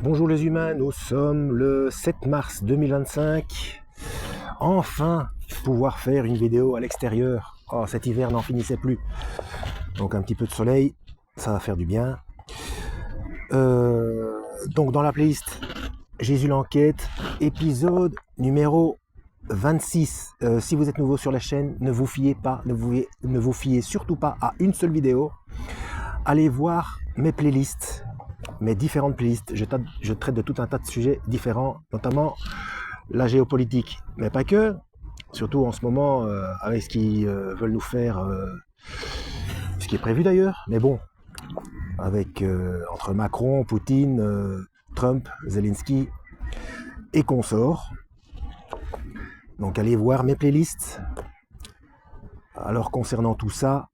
Bonjour les humains, nous sommes le 7 mars 2025. Enfin, pouvoir faire une vidéo à l'extérieur. Oh, cet hiver n'en finissait plus. Donc un petit peu de soleil, ça va faire du bien. Donc dans la playlist, Jésus l'enquête, épisode numéro 26. Si vous êtes nouveau sur la chaîne, ne vous fiez surtout pas à une seule vidéo. Allez voir mes playlists. Mes différentes playlists, je traite de tout un tas de sujets différents, notamment la géopolitique, mais pas que, surtout en ce moment avec ce qu'ils veulent nous faire, ce qui est prévu d'ailleurs, mais bon, avec entre Macron, Poutine, Trump, Zelensky et consorts. Donc allez voir mes playlists. Alors concernant tout ça,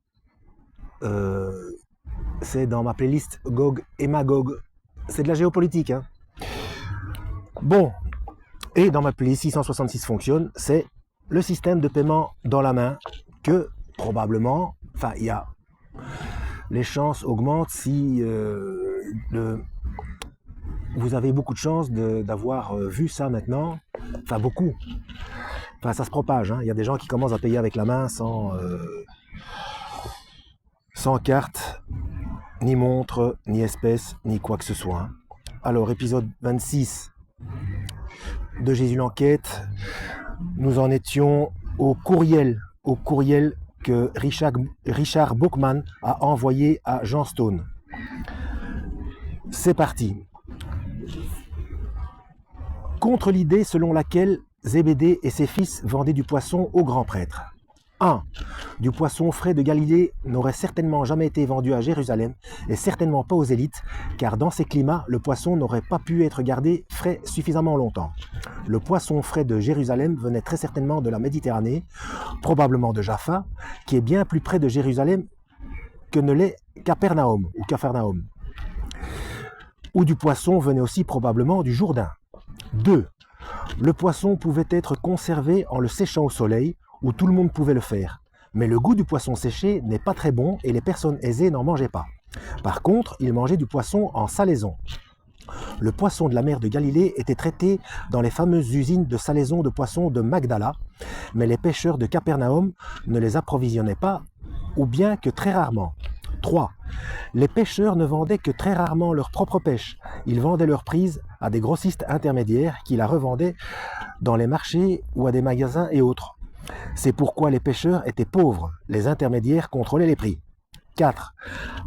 c'est dans ma playlist Gog et Magog. C'est de la géopolitique, hein. Bon, et dans ma playlist 666 fonctionne, c'est le système de paiement dans la main que probablement, enfin il y a les chances augmentent si vous avez beaucoup de chances d'avoir vu ça maintenant, enfin beaucoup, enfin ça se propage, hein. Il y a des gens qui commencent à payer avec la main sans carte, ni montre, ni espèce, ni quoi que ce soit. Alors, épisode 26 de Jésus l'enquête, nous en étions au courriel que Richard Bookman a envoyé à Jean Stone. C'est parti. Contre l'idée selon laquelle Zébédée et ses fils vendaient du poisson au grand prêtre. 1. Du poisson frais de Galilée n'aurait certainement jamais été vendu à Jérusalem et certainement pas aux élites, car dans ces climats, le poisson n'aurait pas pu être gardé frais suffisamment longtemps. Le poisson frais de Jérusalem venait très certainement de la Méditerranée, probablement de Jaffa, qui est bien plus près de Jérusalem que ne l'est Capernaum ou Capharnaüm. Ou du poisson venait aussi probablement du Jourdain. 2. Le poisson pouvait être conservé en le séchant au soleil, où tout le monde pouvait le faire. Mais le goût du poisson séché n'est pas très bon et les personnes aisées n'en mangeaient pas. Par contre, ils mangeaient du poisson en salaison. Le poisson de la mer de Galilée était traité dans les fameuses usines de salaison de poissons de Magdala, mais les pêcheurs de Capernaum ne les approvisionnaient pas, ou bien que très rarement. 3. Les pêcheurs ne vendaient que très rarement leur propre pêche. Ils vendaient leur prise à des grossistes intermédiaires qui la revendaient dans les marchés ou à des magasins et autres. C'est pourquoi les pêcheurs étaient pauvres, les intermédiaires contrôlaient les prix. 4.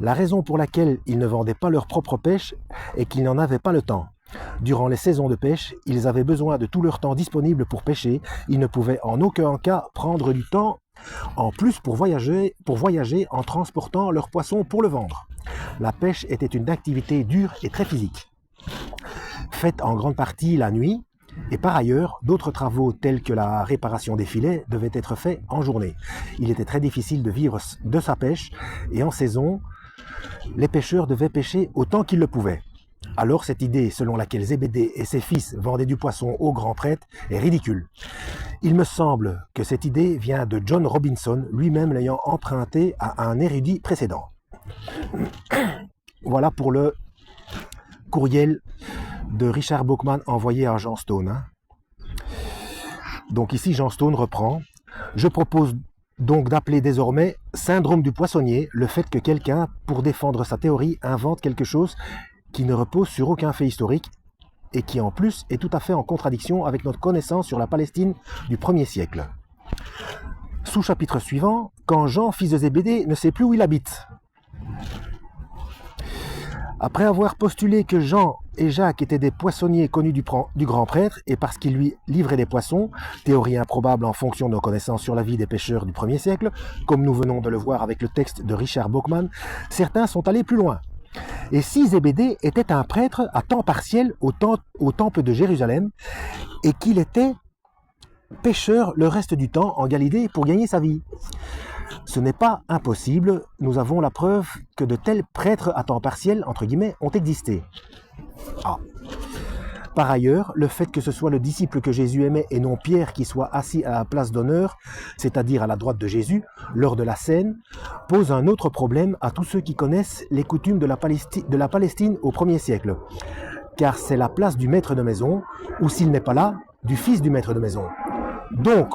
La raison pour laquelle ils ne vendaient pas leur propre pêche est qu'ils n'en avaient pas le temps. Durant les saisons de pêche, ils avaient besoin de tout leur temps disponible pour pêcher, ils ne pouvaient en aucun cas prendre du temps en plus pour voyager en transportant leurs poissons pour le vendre. La pêche était une activité dure et très physique, faite en grande partie la nuit. Et par ailleurs, d'autres travaux tels que la réparation des filets devaient être faits en journée. Il était très difficile de vivre de sa pêche et en saison, les pêcheurs devaient pêcher autant qu'ils le pouvaient. Alors cette idée selon laquelle Zébédée et ses fils vendaient du poisson au grand prêtre est ridicule. Il me semble que cette idée vient de John Robinson, lui-même l'ayant emprunté à un érudit précédent. Voilà pour le courriel de Richard Bookman envoyé à Jean Stone. Hein. Donc ici, Jean Stone reprend. Je propose donc d'appeler désormais syndrome du poissonnier le fait que quelqu'un, pour défendre sa théorie, invente quelque chose qui ne repose sur aucun fait historique et qui en plus est tout à fait en contradiction avec notre connaissance sur la Palestine du 1er siècle. Sous-chapitre suivant, quand Jean, fils de Zébédée, ne sait plus où il habite. Après avoir postulé que Jean et Jacques étaient des poissonniers connus du grand prêtre et parce qu'ils lui livraient des poissons, théorie improbable en fonction de nos connaissances sur la vie des pêcheurs du 1er siècle, comme nous venons de le voir avec le texte de Richard Bookman, certains sont allés plus loin. Et si Zébédée était un prêtre à temps partiel au temple de Jérusalem et qu'il était pêcheur le reste du temps en Galilée pour gagner sa vie. Ce n'est pas impossible, nous avons la preuve que de tels prêtres à temps partiel, entre guillemets, ont existé. Ah. Par ailleurs, le fait que ce soit le disciple que Jésus aimait et non Pierre qui soit assis à la place d'honneur, c'est-à-dire à la droite de Jésus, lors de la scène, pose un autre problème à tous ceux qui connaissent les coutumes de la Palestine au 1er siècle. car c'est la place du maître de maison, ou s'il n'est pas là, du fils du maître de maison. Donc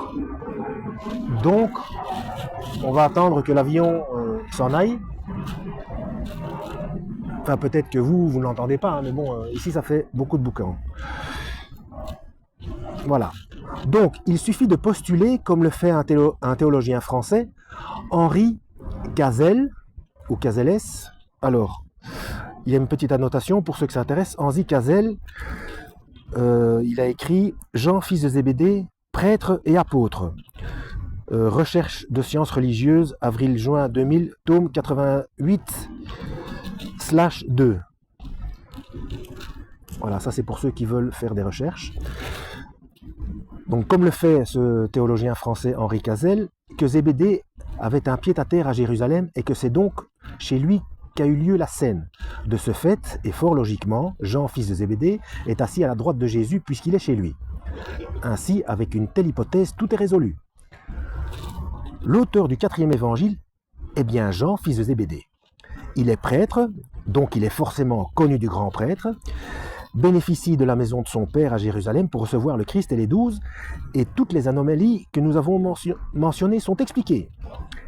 on va attendre que l'avion s'en aille. Enfin, peut-être que vous ne l'entendez pas, hein, mais bon, ici, ça fait beaucoup de boucan. Voilà. Donc, il suffit de postuler, comme le fait un théologien français, Henri Cazelles, ou Cazelles. Alors, il y a une petite annotation pour ceux que ça intéresse. Henri Cazelles, il a écrit « Jean, fils de Zébédée, prêtre et apôtre ». Recherche de sciences religieuses, avril-juin 2000, tome 88/2. Voilà, ça c'est pour ceux qui veulent faire des recherches. Donc, comme le fait ce théologien français Henri Cazelles, que Zébédée avait un pied-à-terre à Jérusalem et que c'est donc chez lui qu'a eu lieu la scène. De ce fait, et fort logiquement, Jean, fils de Zébédée, est assis à la droite de Jésus puisqu'il est chez lui. Ainsi, avec une telle hypothèse, tout est résolu. L'auteur du 4e évangile est bien Jean, fils de Zébédée. Il est prêtre, donc il est forcément connu du grand prêtre, bénéficie de la maison de son père à Jérusalem pour recevoir le Christ et les 12, et toutes les anomalies que nous avons mentionnées sont expliquées.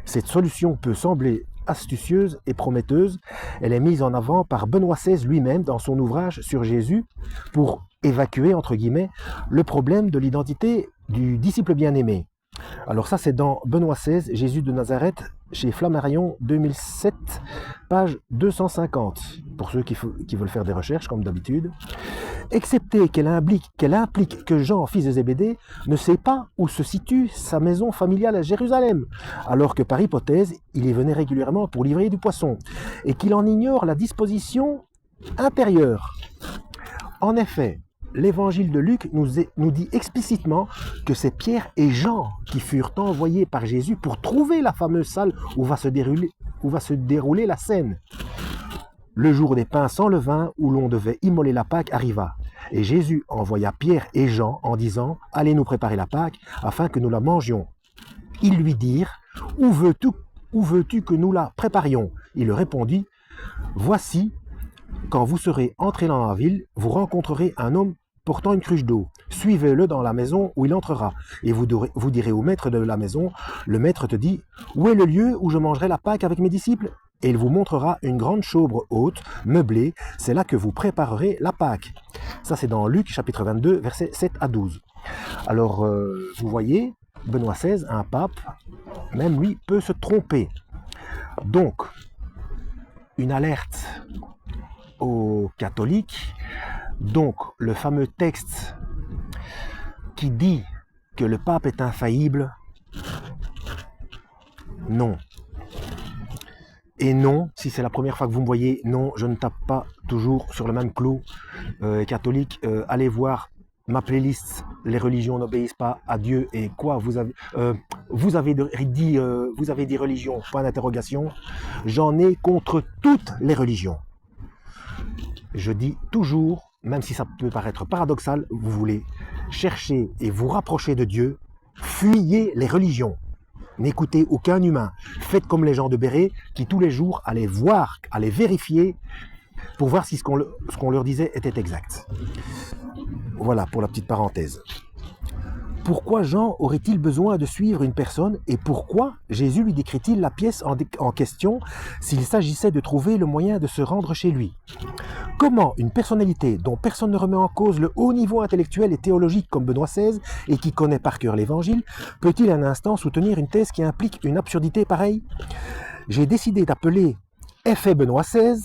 Cette solution peut sembler astucieuse et prometteuse. Elle est mise en avant par Benoît XVI lui-même dans son ouvrage sur Jésus pour évacuer, entre guillemets, le problème de l'identité du disciple bien-aimé. Alors ça, c'est dans Benoît XVI, Jésus de Nazareth, chez Flammarion 2007, page 250, pour ceux qui veulent faire des recherches, comme d'habitude. Excepté qu'elle implique que Jean, fils de Zébédée, ne sait pas où se situe sa maison familiale à Jérusalem, alors que par hypothèse, il y venait régulièrement pour livrer du poisson, et qu'il en ignore la disposition intérieure. En effet, l'évangile de Luc nous dit explicitement que c'est Pierre et Jean qui furent envoyés par Jésus pour trouver la fameuse salle où va se dérouler la scène. Le jour des pains sans levain où l'on devait immoler la Pâque arriva. Et Jésus envoya Pierre et Jean en disant « Allez nous préparer la Pâque afin que nous la mangions. » Ils lui dirent « Où veux-tu que nous la préparions ?» Il leur répondit « Voici, quand vous serez entrés dans la ville, vous rencontrerez un homme portant une cruche d'eau. Suivez-le dans la maison où il entrera. Et vous direz au maître de la maison, le maître te dit, où est le lieu où je mangerai la Pâque avec mes disciples? Et il vous montrera une grande chambre haute, meublée. C'est là que vous préparerez la Pâque. Ça, c'est dans Luc, chapitre 22, versets 7 à 12. Alors, vous voyez, Benoît XVI, un pape, même lui, peut se tromper. Donc, une alerte aux catholiques. Donc, le fameux texte qui dit que le pape est infaillible, non. Et non, si c'est la première fois que vous me voyez, non, je ne tape pas toujours sur le même clou. Catholique, allez voir ma playlist « Les religions n'obéissent pas à Dieu » et quoi, vous avez dit religion, point d'interrogation. J'en ai contre toutes les religions. Je dis toujours, même si ça peut paraître paradoxal, vous voulez chercher et vous rapprocher de Dieu, fuyez les religions. N'écoutez aucun humain. Faites comme les gens de Béret qui tous les jours allaient voir, allaient vérifier pour voir si ce qu'on leur disait était exact. Voilà pour la petite parenthèse. Pourquoi Jean aurait-il besoin de suivre une personne et pourquoi Jésus lui décrit-il la pièce en question s'il s'agissait de trouver le moyen de se rendre chez lui? Comment une personnalité dont personne ne remet en cause le haut niveau intellectuel et théologique comme Benoît XVI et qui connaît par cœur l'Évangile peut-il un instant soutenir une thèse qui implique une absurdité pareille? J'ai décidé d'appeler effet Benoît XVI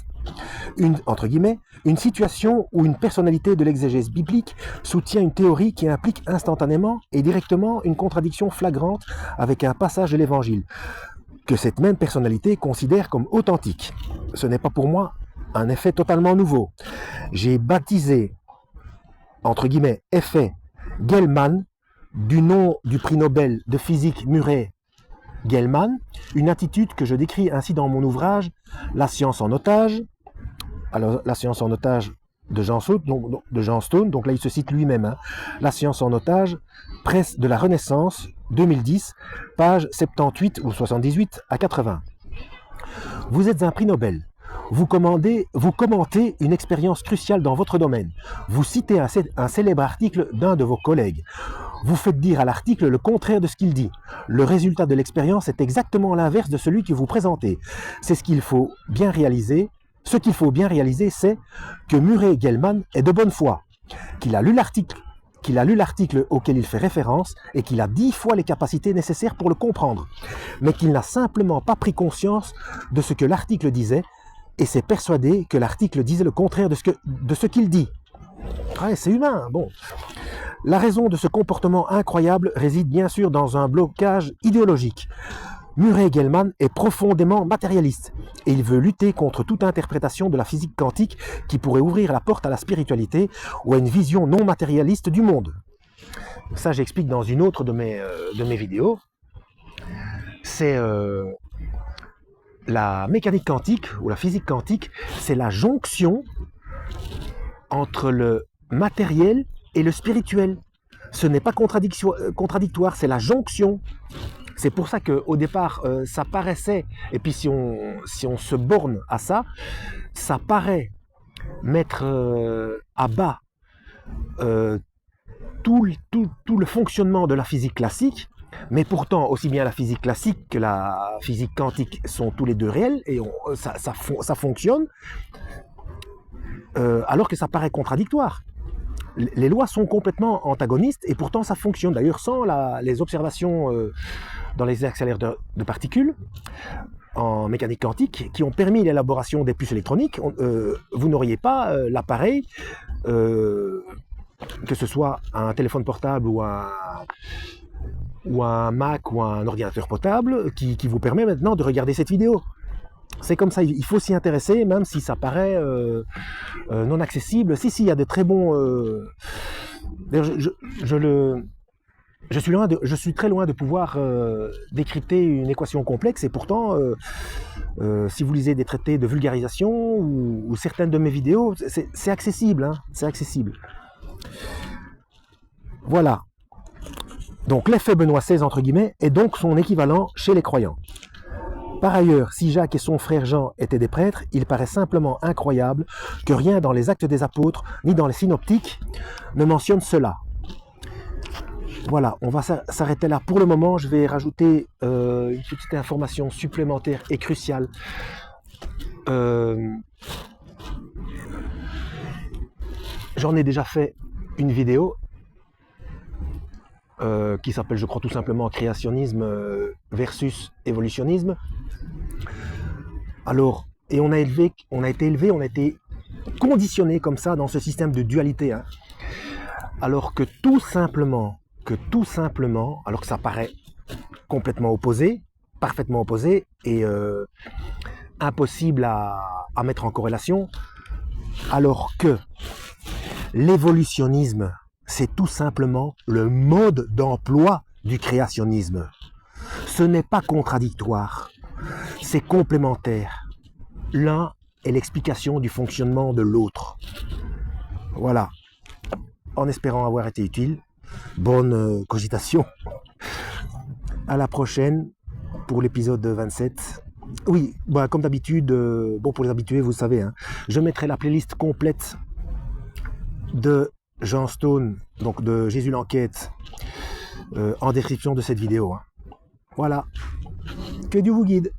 une situation où une personnalité de l'exégèse biblique soutient une théorie qui implique instantanément et directement une contradiction flagrante avec un passage de l'Évangile, que cette même personnalité considère comme authentique. Ce n'est pas pour moi un effet totalement nouveau. J'ai baptisé, entre guillemets, effet Gell-Mann, du nom du prix Nobel de physique Murray Gell-Mann, une attitude que je décris ainsi dans mon ouvrage « La science en otage ». Alors, la science en otage de Jean Stone, donc là il se cite lui-même, hein. La science en otage, presse de la Renaissance, 2010, page 78 ou 78 à 80. Vous êtes un prix Nobel. vous commentez une expérience cruciale dans votre domaine. Vous citez un célèbre article d'un de vos collègues. Vous faites dire à l'article le contraire de ce qu'il dit. Le résultat de l'expérience est exactement l'inverse de celui que vous présentez. C'est ce qu'il faut bien réaliser. Ce qu'il faut bien réaliser, c'est que Murray Gell-Mann est de bonne foi, qu'il a lu l'article auquel il fait référence et qu'il a 10 fois les capacités nécessaires pour le comprendre, mais qu'il n'a simplement pas pris conscience de ce que l'article disait et s'est persuadé que l'article disait le contraire de ce qu'il dit. Ouais, c'est humain, bon. La raison de ce comportement incroyable réside bien sûr dans un blocage idéologique. Murray Gell-Mann est profondément matérialiste et il veut lutter contre toute interprétation de la physique quantique qui pourrait ouvrir la porte à la spiritualité ou à une vision non matérialiste du monde. Ça, j'explique dans une autre de mes vidéos. C'est la mécanique quantique ou la physique quantique, c'est la jonction entre le matériel et le spirituel. Ce n'est pas contradictoire, c'est la jonction. C'est pour ça qu'au départ, ça paraissait, et puis si on se borne à ça, ça paraît mettre à bas tout le fonctionnement de la physique classique, mais pourtant, aussi bien la physique classique que la physique quantique sont tous les deux réels, et ça fonctionne, alors que ça paraît contradictoire. Les lois sont complètement antagonistes, et pourtant ça fonctionne. D'ailleurs, sans les observations dans les accélérateurs de particules en mécanique quantique qui ont permis l'élaboration des puces électroniques, vous n'auriez pas l'appareil, que ce soit un téléphone portable ou un Mac ou un ordinateur portable qui vous permet maintenant de regarder cette vidéo. C'est comme ça, il faut s'y intéresser, même si ça paraît non accessible. Si, il y a des très bons... Je suis très loin de pouvoir décrypter une équation complexe, et pourtant, si vous lisez des traités de vulgarisation ou certaines de mes vidéos, c'est accessible, hein, c'est accessible. Voilà. Donc l'effet Benoît XVI, entre guillemets, est donc son équivalent chez les croyants. Par ailleurs, si Jacques et son frère Jean étaient des prêtres, il paraît simplement incroyable que rien dans les Actes des Apôtres, ni dans les synoptiques, ne mentionne cela. Voilà, on va s'arrêter là pour le moment. Je vais rajouter une petite information supplémentaire et cruciale. J'en ai déjà fait une vidéo qui s'appelle, je crois, tout simplement créationnisme versus évolutionnisme. Alors, et on a été conditionné comme ça dans ce système de dualité, hein. Alors que tout simplement, alors que ça paraît complètement opposé, parfaitement opposé et impossible à mettre en corrélation, alors que l'évolutionnisme, c'est tout simplement le mode d'emploi du créationnisme. Ce n'est pas contradictoire, c'est complémentaire. L'un est l'explication du fonctionnement de l'autre. Voilà. En espérant avoir été utile, bonne cogitation. À la prochaine pour l'épisode 27. Oui, bah, comme d'habitude, bon, pour les habitués, vous savez, hein, je mettrai la playlist complète de Jean Stone, donc de Jésus l'enquête, en description de cette vidéo, hein. Voilà. Que Dieu vous guide.